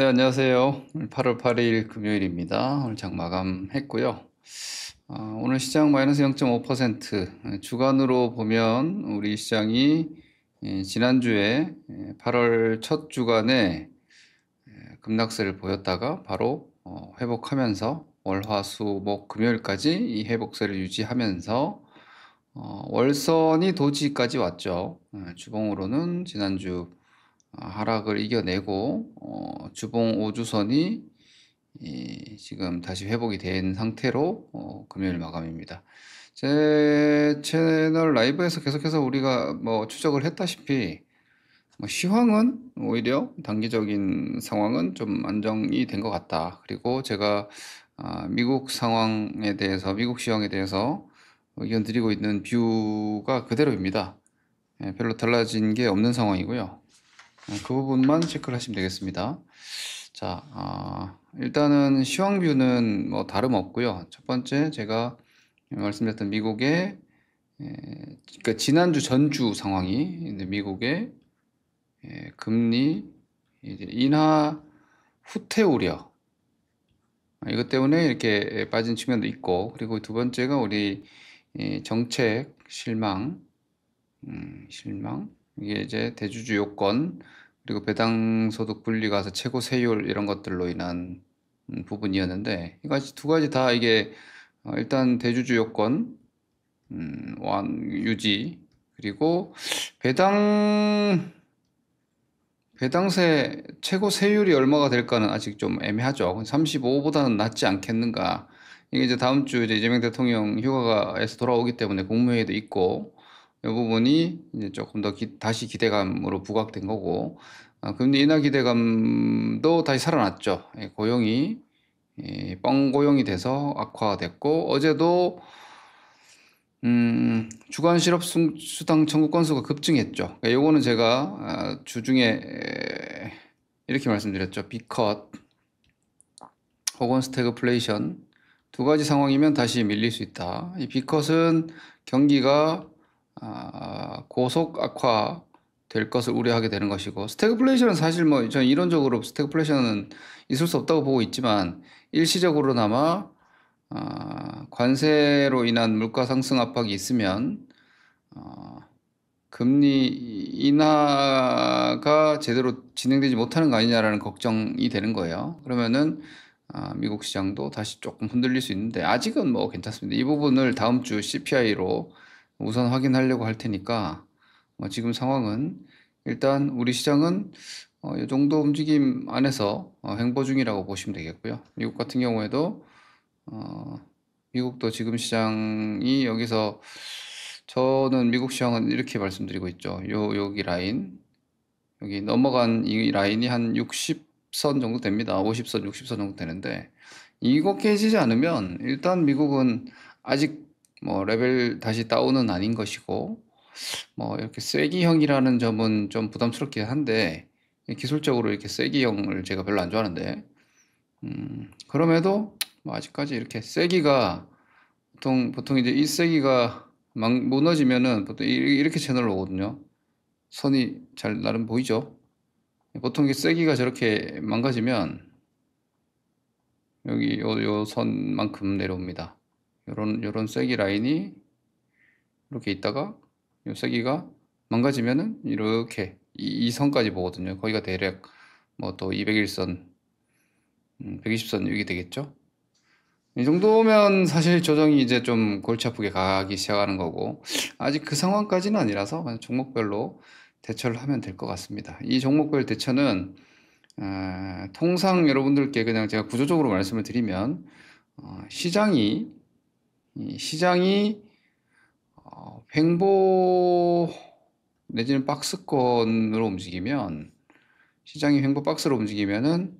네, 안녕하세요. 8월 8일 금요일입니다. 오늘 장 마감했고요. 오늘 시장 마이너스 0.5%, 주간으로 보면 우리 시장이 지난주에 8월 첫 주간에 급락세를 보였다가 바로 회복하면서 월, 화, 수, 목, 금요일까지 이 회복세를 유지하면서 월선이 도지까지 왔죠. 주봉으로는 지난주 하락을 이겨내고 주봉 5주선이 지금 다시 회복이 된 상태로 금요일 마감입니다. 제 채널 라이브에서 계속해서 우리가 추적을 했다시피 시황은 오히려 단기적인 상황은 좀 안정이 된 것 같다. 그리고 제가 미국 상황에 대해서, 미국 시황에 대해서 의견 드리고 있는 뷰가 그대로입니다. 별로 달라진 게 없는 상황이고요. 그 부분만 체크를 하시면 되겠습니다. 자, 일단은 시황뷰는 다름없고요. 첫 번째 제가 말씀드렸던 미국의 그러니까 지난주 전주 상황이 미국의 금리 이제 인하 후퇴 우려, 이것 때문에 이렇게 빠진 측면도 있고, 그리고 두 번째가 우리 정책 실망, 이게 이제 대주주 요건, 그리고 배당 소득 분리가 와서 최고 세율 이런 것들로 인한 부분이었는데, 이까지 두 가지 다 이게 일단 대주주 요건 유지, 그리고 배당세 최고 세율이 얼마가 될까는 아직 좀 애매하죠. 35보다는 낫지 않겠는가. 이게 이제 다음 주 이제 이재명 대통령 휴가에서 돌아오기 때문에 국무회의도 있고, 이 부분이 이제 조금 더 다시 기대감으로 부각된 거고, 금리 인하 기대감도 다시 살아났죠. 고용이 뻥 고용이 돼서 악화가 됐고, 어제도 주간 실업 수당 청구 건수가 급증했죠. 그러니까 요거는 제가 주중에 이렇게 말씀드렸죠. B컷 혹은 스태그플레이션 두 가지 상황이면 다시 밀릴 수 있다. 이 B컷은 경기가 고속 악화 될 것을 우려하게 되는 것이고, 스태그플레이션은 사실 저는 이론적으로 스태그플레이션은 있을 수 없다고 보고 있지만, 일시적으로나마 관세로 인한 물가 상승 압박이 있으면 금리 인하가 제대로 진행되지 못하는 거 아니냐라는 걱정이 되는 거예요. 그러면은 미국 시장도 다시 조금 흔들릴 수 있는데, 아직은 괜찮습니다. 이 부분을 다음 주 CPI로 우선 확인하려고 할 테니까, 지금 상황은 일단 우리 시장은 이 정도 움직임 안에서 횡보 중이라고 보시면 되겠고요. 미국 같은 경우에도 미국도 지금 시장이 여기서, 저는 미국 시장은 이렇게 말씀드리고 있죠. 여기 라인, 여기 넘어간 이 라인이 한 60선 정도 됩니다. 50선, 60선 정도 되는데, 이거 깨지지 않으면 일단 미국은 아직 레벨 다시 다운은 아닌 것이고, 이렇게 쐐기형이라는 점은 좀 부담스럽긴 한데, 기술적으로 이렇게 쐐기형을 제가 별로 안 좋아하는데, 그럼에도 아직까지 이렇게 쐐기가 보통 이제 이 쐐기가 무너지면은 보통 이렇게 채널로 오거든요. 선이 잘 나름 보이죠? 보통 이 쐐기가 저렇게 망가지면 여기 요 선만큼 내려옵니다. 요런 쐐기 라인이 이렇게 있다가 요 쐐기가 망가지면은 이렇게 이 선까지 보거든요. 거기가 대략 또 201선, 120선 여기 되겠죠? 이 정도면 사실 조정이 이제 좀 골치 아프게 가기 시작하는 거고, 아직 그 상황까지는 아니라서 그냥 종목별로 대처를 하면 될 것 같습니다. 이 종목별 대처는 통상 여러분들께 그냥 제가 구조적으로 말씀을 드리면, 시장이 횡보 내지는 박스권으로 움직이면, 시장이 횡보 박스로 움직이면은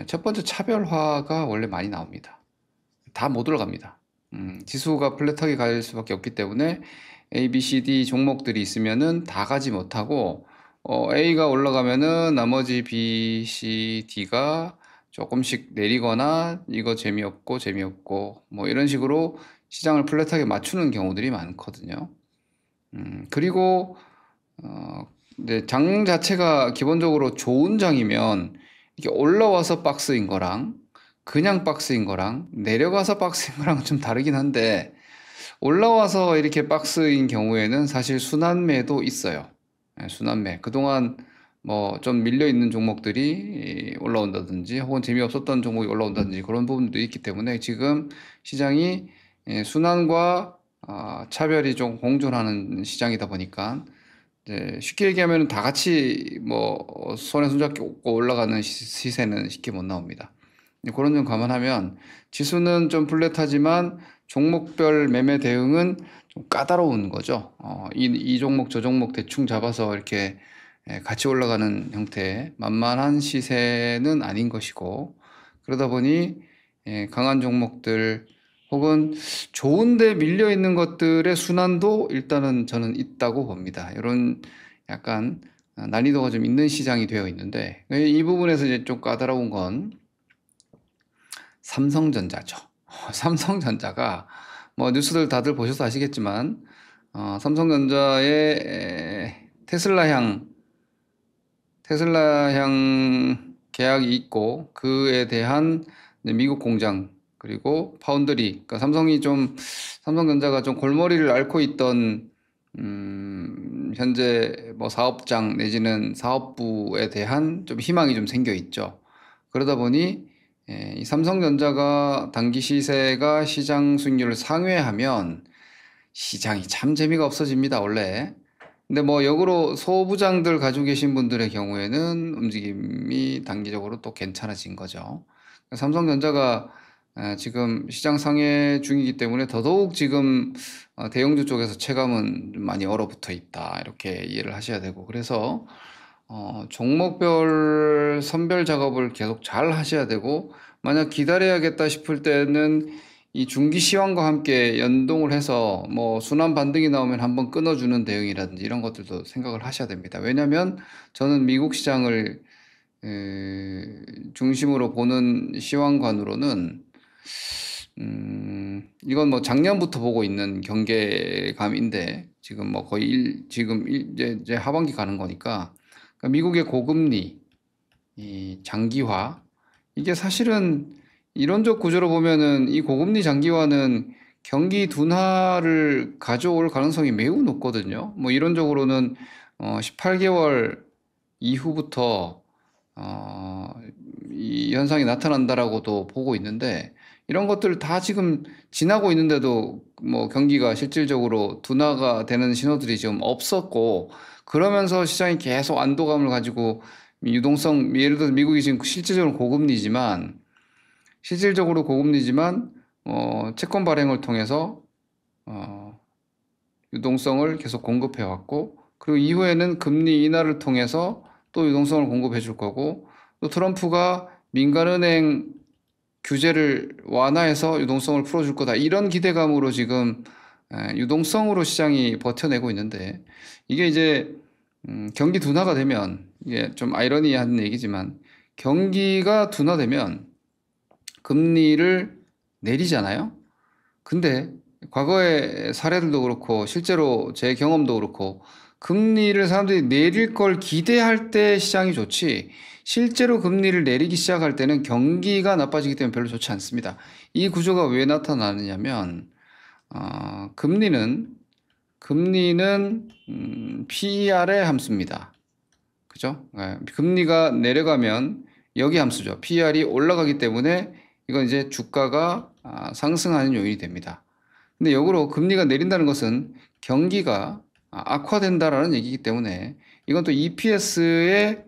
첫 번째 차별화가 원래 많이 나옵니다. 다 못 올라갑니다. 지수가 플랫하게 갈 수밖에 없기 때문에 A, B, C, D 종목들이 있으면은 다 가지 못하고, A가 올라가면은 나머지 B, C, D가 조금씩 내리거나, 이거 재미없고 이런 식으로 시장을 플랫하게 맞추는 경우들이 많거든요. 그리고 이제 장 자체가 기본적으로 좋은 장이면 이게 올라와서 박스인 거랑 그냥 박스인 거랑 내려가서 박스인 거랑 좀 다르긴 한데, 올라와서 이렇게 박스인 경우에는 사실 순환매도 있어요. 예, 순환매. 그동안 뭐 좀 밀려 있는 종목들이 올라온다든지 혹은 재미없었던 종목이 올라온다든지 그런 부분도 있기 때문에 지금 시장이 순환과 차별이 좀 공존하는 시장이다 보니까 이제 쉽게 얘기하면 다 같이 뭐 손에 손잡고 올라가는 시세는 쉽게 못 나옵니다. 그런 점 감안하면 지수는 좀 플랫하지만 종목별 매매 대응은 좀 까다로운 거죠. 이 종목 저 종목 대충 잡아서 이렇게 같이 올라가는 형태의 만만한 시세는 아닌 것이고, 그러다 보니 강한 종목들 혹은 좋은데 밀려 있는 것들의 순환도 일단은 저는 있다고 봅니다. 이런 약간 난이도가 좀 있는 시장이 되어 있는데, 이 부분에서 이제 좀 까다로운 건 삼성전자죠. 삼성전자가 뭐 뉴스들 다들 보셔서 아시겠지만 삼성전자의 테슬라향 계약이 있고 그에 대한 미국 공장 그리고 파운드리, 그러니까 삼성전자가 좀 골머리를 앓고 있던 현재 뭐 사업장 내지는 사업부에 대한 좀 희망이 좀 생겨 있죠. 그러다 보니 이 삼성전자가 단기 시세가 시장 수익률을 상회하면 시장이 참 재미가 없어집니다, 원래. 근데 뭐 역으로 소부장들 가지고 계신 분들의 경우에는 움직임이 단기적으로 또 괜찮아진 거죠. 삼성전자가 지금 시장 상회 중이기 때문에 더더욱 지금 대형주 쪽에서 체감은 좀 많이 얼어붙어 있다, 이렇게 이해를 하셔야 되고, 그래서 종목별 선별 작업을 계속 잘 하셔야 되고, 만약 기다려야겠다 싶을 때는 이 중기 시황과 함께 연동을 해서 뭐 순환 반등이 나오면 한번 끊어주는 대응이라든지 이런 것들도 생각을 하셔야 됩니다. 왜냐하면 저는 미국 시장을 중심으로 보는 시황관으로는 이건 뭐 작년부터 보고 있는 경계감인데, 지금 뭐 거의 이제 하반기 가는 거니까, 그러니까 미국의 고금리, 이 장기화, 이게 사실은 이론적 구조로 보면은 이 고금리 장기화는 경기 둔화를 가져올 가능성이 매우 높거든요. 뭐 이론적으로는 18개월 이후부터 이 현상이 나타난다라고도 보고 있는데, 이런 것들 다 지금 지나고 있는데도 뭐 경기가 실질적으로 둔화가 되는 신호들이 지금 없었고, 그러면서 시장이 계속 안도감을 가지고 유동성, 예를 들어서 미국이 지금 실질적으로 고금리지만 채권 발행을 통해서 유동성을 계속 공급해 왔고, 그리고 이후에는 금리 인하를 통해서 또 유동성을 공급해 줄 거고, 또 트럼프가 민간은행 규제를 완화해서 유동성을 풀어줄 거다, 이런 기대감으로 지금 유동성으로 시장이 버텨내고 있는데, 이게 이제 경기 둔화가 되면, 이게 좀 아이러니한 얘기지만, 경기가 둔화되면 금리를 내리잖아요. 근데 과거의 사례들도 그렇고 실제로 제 경험도 그렇고, 금리를 사람들이 내릴 걸 기대할 때 시장이 좋지, 실제로 금리를 내리기 시작할 때는 경기가 나빠지기 때문에 별로 좋지 않습니다. 이 구조가 왜 나타나느냐면 금리는 PER의 함수입니다. 그죠? 금리가 내려가면 여기 함수죠. PER이 올라가기 때문에 이건 이제 주가가 상승하는 요인이 됩니다. 근데 역으로 금리가 내린다는 것은 경기가 악화된다라는 얘기이기 때문에 이건 또 EPS의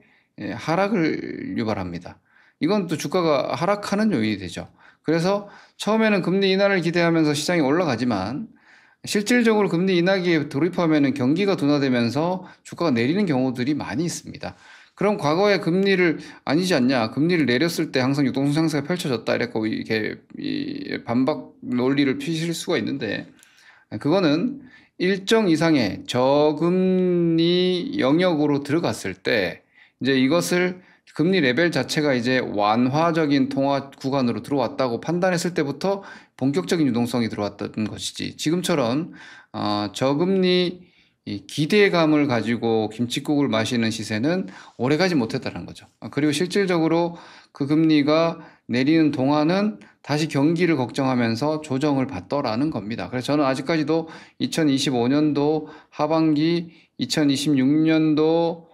하락을 유발합니다. 이건 또 주가가 하락하는 요인이 되죠. 그래서 처음에는 금리 인하를 기대하면서 시장이 올라가지만, 실질적으로 금리 인하기에 돌입하면 경기가 둔화되면서 주가가 내리는 경우들이 많이 있습니다. 그럼 과거에 금리를 아니지 않냐, 금리를 내렸을 때 항상 유동성 상승이 펼쳐졌다, 이랬고 이렇게 반박 논리를 펴실 수가 있는데, 그거는 일정 이상의 저금리 영역으로 들어갔을 때, 이제 이것을 금리 레벨 자체가 이제 완화적인 통화 구간으로 들어왔다고 판단했을 때부터 본격적인 유동성이 들어왔던 것이지, 지금처럼 저금리 이 기대감을 가지고 김칫국을 마시는 시세는 오래가지 못했다는 거죠. 그리고 실질적으로 그 금리가 내리는 동안은 다시 경기를 걱정하면서 조정을 받더라는 겁니다. 그래서 저는 아직까지도 2025년도 하반기, 2026년도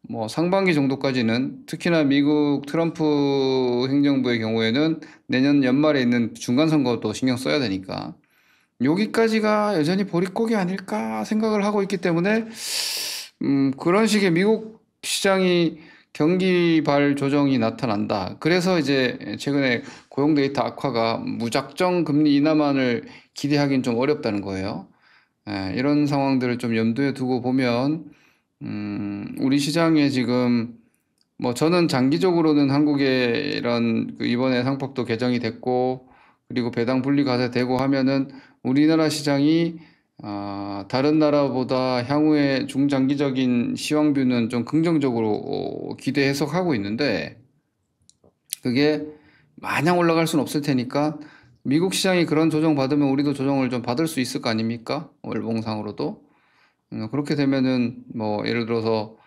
뭐 상반기 정도까지는, 특히나 미국 트럼프 행정부의 경우에는 내년 연말에 있는 중간선거도 신경 써야 되니까 여기까지가 여전히 보릿고개 아닐까 생각을 하고 있기 때문에 그런 식의 미국 시장이 경기발 조정이 나타난다. 그래서 이제 최근에 고용 데이터 악화가 무작정 금리 인하만을 기대하기는 좀 어렵다는 거예요. 이런 상황들을 좀 염두에 두고 보면 우리 시장에 지금 뭐 저는 장기적으로는 한국의 이런 그 이번에 상법도 개정이 됐고 그리고 배당 분리 과세되고 하면은 우리나라 시장이 다른 나라보다 향후에 중장기적인 시황뷰는 좀 긍정적으로 기대 해석하고 있는데 그게 마냥 올라갈 수는 없을 테니까 미국 시장이 그런 조정 받으면 우리도 조정을 좀 받을 수 있을 거 아닙니까? 월봉상으로도. 그렇게 되면은 뭐 예를 들어서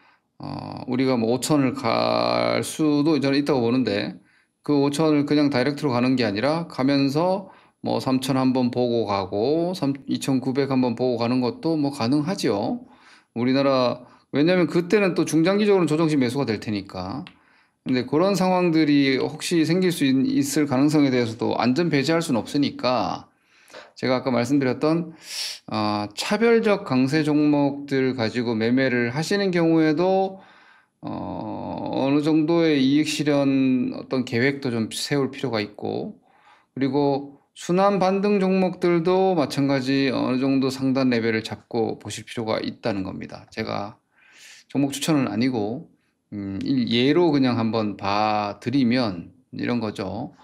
우리가 뭐 5천을 갈 수도 저는 있다고 보는데 그 5천을 그냥 다이렉트로 가는 게 아니라 가면서 뭐 3천 한번 보고 가고 2,900 한번 보고 가는 것도 뭐 가능하죠. 우리나라 왜냐하면 그때는 또 중장기적으로는 조정식 매수가 될 테니까. 근데 그런 상황들이 혹시 생길 수 있을 가능성에 대해서도 안전 배제할 수는 없으니까 제가 아까 말씀드렸던 차별적 강세 종목들 가지고 매매를 하시는 경우에도 어느 정도의 이익 실현 어떤 계획도 좀 세울 필요가 있고 그리고 순환 반등 종목들도 마찬가지 어느 정도 상단 레벨을 잡고 보실 필요가 있다는 겁니다. 제가 종목 추천은 아니고 예로 그냥 한번 봐드리면 이런 거죠.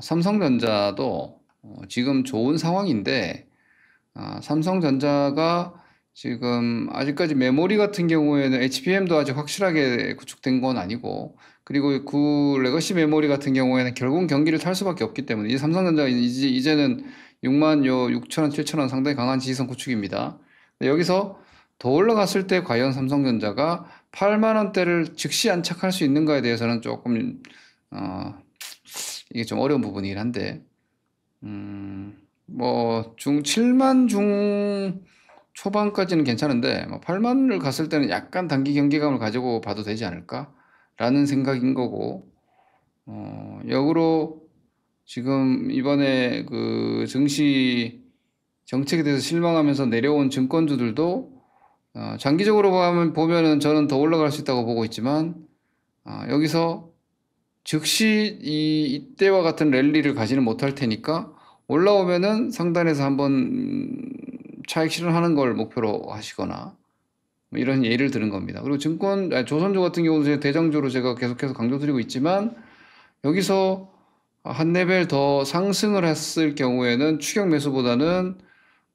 삼성전자도 지금 좋은 상황인데 삼성전자가 지금 아직까지 메모리 같은 경우에는 HBM도 아직 확실하게 구축된 건 아니고 그리고 그 레거시 메모리 같은 경우에는 결국 경기를 탈 수밖에 없기 때문에 이 삼성전자가 이제는 6만 6천 원, 7천 원 상당히 강한 지지선 구축입니다. 여기서 더 올라갔을 때 과연 삼성전자가 8만 원대를 즉시 안착할 수 있는가에 대해서는 조금 이게 좀 어려운 부분이긴 한데 뭐 7만 중 초반까지는 괜찮은데 뭐 8만을 갔을 때는 약간 단기 경계감을 가지고 봐도 되지 않을까라는 생각인 거고 역으로 지금 이번에 그 증시 정책에 대해서 실망하면서 내려온 증권주들도 장기적으로 보면은 저는 더 올라갈 수 있다고 보고 있지만 여기서 즉시 이때와 같은 랠리를 가지는 못할 테니까 올라오면은 상단에서 한번 차익 실현하는 걸 목표로 하시거나 뭐 이런 예를 드는 겁니다. 그리고 조선주 같은 경우도 대장주로 제가 계속해서 강조드리고 있지만 여기서 한 레벨 더 상승을 했을 경우에는 추격 매수보다는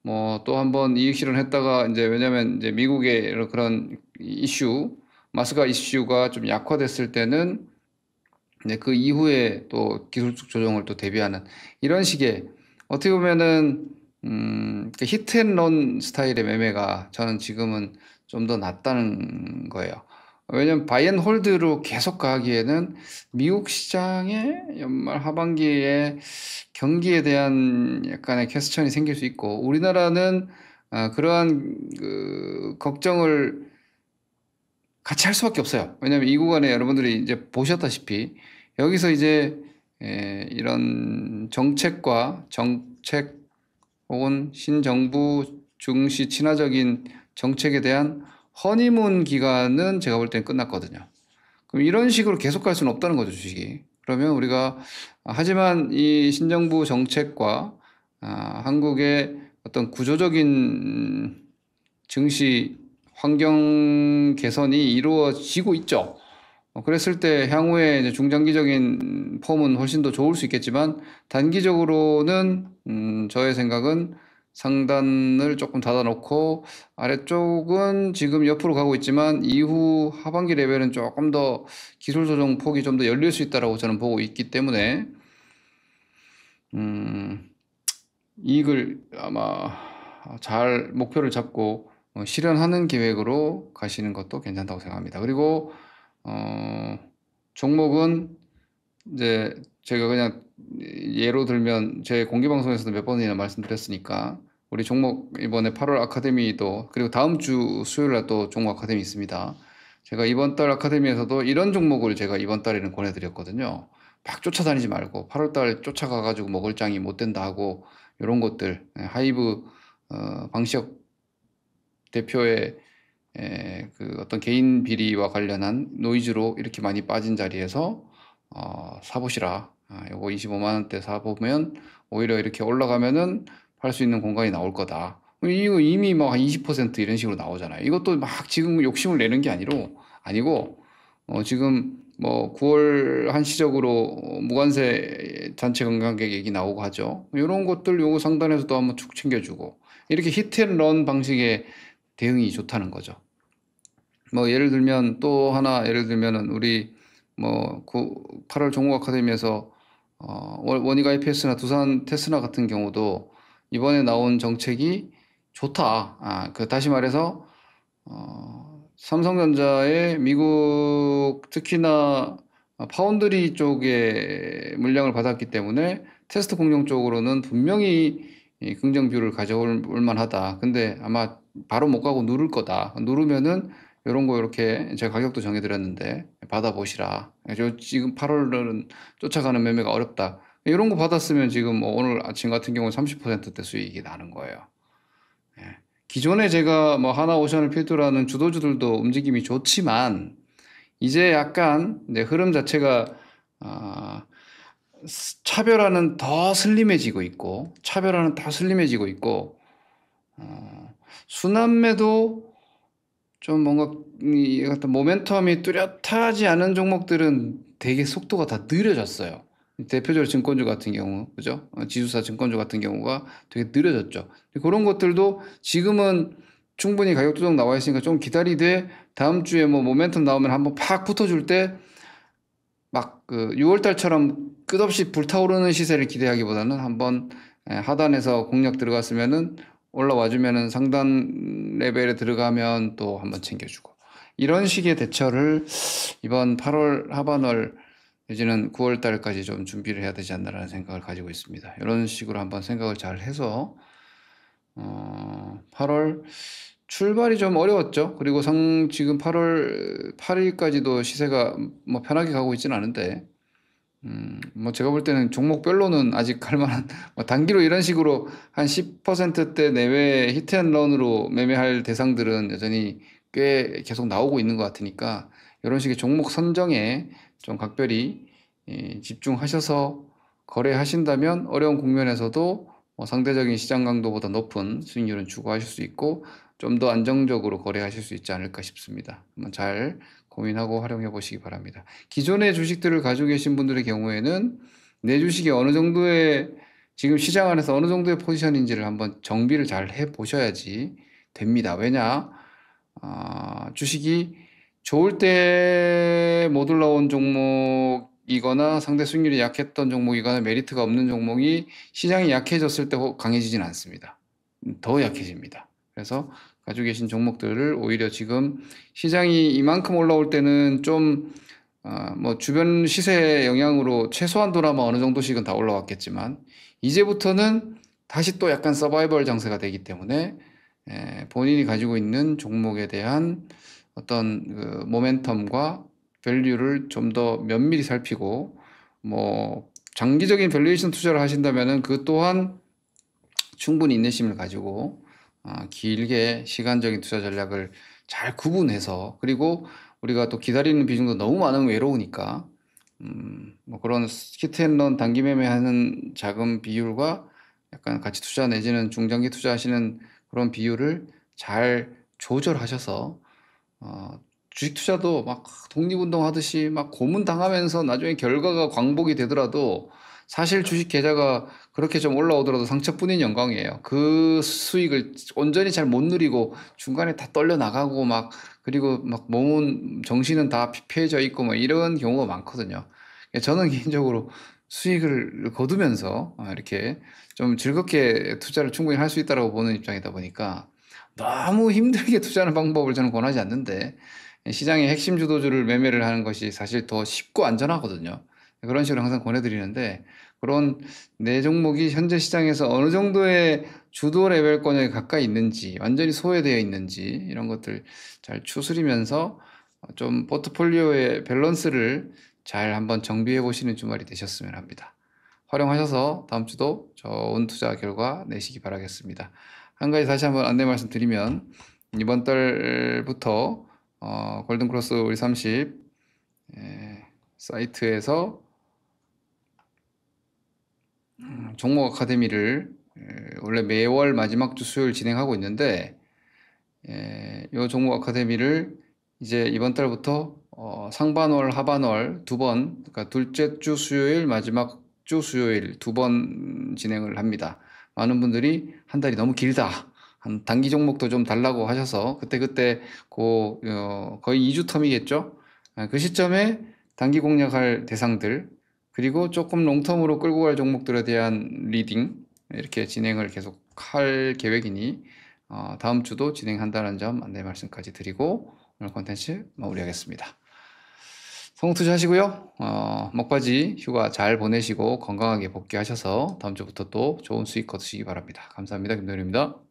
뭐 또 한번 이익 실현했다가 이제 왜냐면 이제 미국의 그런 마스가 이슈가 좀 약화됐을 때는 이제 그 이후에 또 기술적 조정을 또 대비하는 이런 식의 어떻게 보면은 히트앤런 스타일의 매매가 저는 지금은 좀 더 낫다는 거예요. 왜냐면 바이앤홀드로 계속 가기에는 미국 시장의 연말 하반기에 경기에 대한 약간의 퀘스천이 생길 수 있고 우리나라는 그러한 그 걱정을 같이 할 수밖에 없어요. 왜냐하면 이 구간에 여러분들이 이제 보셨다시피 여기서 이제 이런 정책 혹은 신정부 중시 친화적인 정책에 대한 허니문 기간은 제가 볼 땐 끝났거든요. 그럼 이런 식으로 계속 갈 수는 없다는 거죠, 주식이. 그러면 우리가 하지만 이 신정부 정책과 한국의 어떤 구조적인 증시 환경 개선이 이루어지고 있죠. 그랬을 때 향후에 이제 중장기적인 폼은 훨씬 더 좋을 수 있겠지만 단기적으로는 저의 생각은 상단을 조금 닫아놓고 아래쪽은 지금 옆으로 가고 있지만 이후 하반기 레벨은 조금 더 기술 조정 폭이 좀 더 열릴 수 있다라고 저는 보고 있기 때문에 이익을 아마 잘 목표를 잡고 실현하는 계획으로 가시는 것도 괜찮다고 생각합니다. 그리고 종목은 이제 제가 그냥 예로 들면 제 공개 방송에서도 몇 번이나 말씀드렸으니까 우리 종목 이번에 8월 아카데미도 그리고 다음 주 수요일 날 또 종목 아카데미 있습니다. 제가 이번 달 아카데미에서도 이런 종목을 제가 이번 달에는 권해드렸거든요. 막 쫓아다니지 말고 8월 달 쫓아가가지고 먹을 장이 못 된다 하고 이런 것들 하이브 방시혁 대표의 그 어떤 개인 비리와 관련한 노이즈로 이렇게 많이 빠진 자리에서 사보시라. 요거 25만 원대 사보면 오히려 이렇게 올라가면은 팔 수 있는 공간이 나올 거다. 이거 이미 막 20% 이런 식으로 나오잖아요. 이것도 막 지금 욕심을 내는 게 아니고 지금 뭐 9월 한시적으로 무관세 단체 관광객 얘기 나오고 하죠. 이런 것들 요거 상단에서도 한번 축 챙겨주고 이렇게 히트앤런 방식의 대응이 좋다는 거죠. 뭐 예를 들면 또 하나 예를 들면은 우리 뭐 8월 종목 아카데미에서 원익 IPS나 두산 테스나 같은 경우도 이번에 나온 정책이 좋다. 그 다시 말해서 삼성전자의 미국 특히나 파운드리 쪽에 물량을 받았기 때문에 테스트 공정 쪽으로는 분명히 이 긍정 뷰를 가져올 만하다. 근데 아마 바로 못 가고 누를 거다. 누르면은 이런 거 이렇게 제가 가격도 정해드렸는데 받아보시라. 지금 8월은 쫓아가는 매매가 어렵다. 이런 거 받았으면 지금 뭐 오늘 아침 같은 경우는 30%대 수익이 나는 거예요. 예. 기존에 제가 뭐 하나오션을 필두로 하는 주도주들도 움직임이 좋지만 이제 약간 이제 흐름 자체가 아, 차별화는 더 슬림해지고 있고 순환매도 좀 뭔가 이 같은 모멘텀이 뚜렷하지 않은 종목들은 되게 속도가 다 느려졌어요. 대표적으로 증권주 같은 경우, 그죠? 지주사 증권주 같은 경우가 되게 느려졌죠. 그런 것들도 지금은 충분히 가격 조정 나와 있으니까 좀 기다리되 다음 주에 뭐 모멘텀 나오면 한번 팍 붙어줄 때 막 그 6월 달처럼 끝없이 불타오르는 시세를 기대하기보다는 한번 하단에서 공략 들어갔으면은 올라와 주면은 상단 레벨에 들어가면 또 한번 챙겨주고 이런 식의 대처를 이번 8월 하반월 내지는 9월 달까지 좀 준비를 해야 되지 않나라는 생각을 가지고 있습니다. 이런 식으로 한번 생각을 잘 해서 8월 출발이 좀 어려웠죠. 그리고 지금 8월 8일까지도 시세가 뭐 편하게 가고 있지는 않은데, 뭐 제가 볼 때는 종목별로는 아직 갈 만한, 뭐 단기로 이런 식으로 한 10%대 내외 히트앤런으로 매매할 대상들은 여전히 꽤 계속 나오고 있는 것 같으니까, 이런 식의 종목 선정에 좀 각별히 집중하셔서 거래하신다면 어려운 국면에서도 상대적인 시장 강도보다 높은 수익률은 추구하실 수 있고 좀 더 안정적으로 거래하실 수 있지 않을까 싶습니다. 한번 잘 고민하고 활용해 보시기 바랍니다. 기존의 주식들을 가지고 계신 분들의 경우에는 내 주식이 어느 정도의 지금 시장 안에서 어느 정도의 포지션인지를 한번 정비를 잘 해 보셔야지 됩니다. 왜냐? 주식이 좋을 때 못 올라온 종목이거나 상대 수익률이 약했던 종목이거나 메리트가 없는 종목이 시장이 약해졌을 때 강해지진 않습니다. 더 약해집니다. 그래서 가지고 계신 종목들을 오히려 지금 시장이 이만큼 올라올 때는 좀 뭐 주변 시세 영향으로 최소한도나마 어느 정도씩은 다 올라왔겠지만 이제부터는 다시 또 약간 서바이벌 장세가 되기 때문에 본인이 가지고 있는 종목에 대한 어떤 그 모멘텀과 밸류를 좀 더 면밀히 살피고 뭐 장기적인 밸류에이션 투자를 하신다면은 그 또한 충분히 인내심을 가지고 길게 시간적인 투자 전략을 잘 구분해서 그리고 우리가 또 기다리는 비중도 너무 많으면 외로우니까 뭐 그런 히트앤런 단기 매매하는 자금 비율과 약간 가치 투자 내지는 중장기 투자하시는 그런 비율을 잘 조절하셔서 주식 투자도 막 독립운동 하듯이 막 고문당하면서 나중에 결과가 광복이 되더라도 사실 주식 계좌가 그렇게 좀 올라오더라도 상처뿐인 영광이에요. 그 수익을 온전히 잘 못 누리고 중간에 다 떨려 나가고 막 그리고 막 몸은 정신은 다 피폐해져 있고 뭐 이런 경우가 많거든요. 저는 개인적으로 수익을 거두면서 이렇게 좀 즐겁게 투자를 충분히 할 수 있다라고 보는 입장이다 보니까 너무 힘들게 투자하는 방법을 저는 권하지 않는데, 시장의 핵심 주도주를 매매를 하는 것이 사실 더 쉽고 안전하거든요. 그런 식으로 항상 권해 드리는데, 그런 내 종목이 현재 시장에서 어느 정도의 주도 레벨권에 가까이 있는지, 완전히 소외되어 있는지, 이런 것들 잘 추스리면서 좀 포트폴리오의 밸런스를 잘 한번 정비해 보시는 주말이 되셨으면 합니다. 활용하셔서 다음 주도 좋은 투자 결과 내시기 바라겠습니다. 한 가지 다시 한번 안내 말씀드리면, 이번 달부터 골든크로스 우리 30 사이트에서 종목 아카데미를 원래 매월 마지막 주 수요일 진행하고 있는데, 이 종목 아카데미를 이제 이번 달부터 상반월, 하반월 두 번, 그러니까 둘째 주 수요일, 마지막 주 수요일 두 번 진행을 합니다. 많은 분들이 한 달이 너무 길다, 한 단기 종목도 좀 달라고 하셔서 그때그때 거의 2주 텀이겠죠? 그 시점에 단기 공략할 대상들, 그리고 조금 롱텀으로 끌고 갈 종목들에 대한 리딩, 이렇게 진행을 계속 할 계획이니 다음 주도 진행한다는 점 안내 말씀까지 드리고 오늘 콘텐츠 마무리하겠습니다. 성투자 하시고요. 막바지 휴가 잘 보내시고 건강하게 복귀하셔서 다음 주부터 또 좋은 수익 거두시기 바랍니다. 감사합니다. 김도현입니다.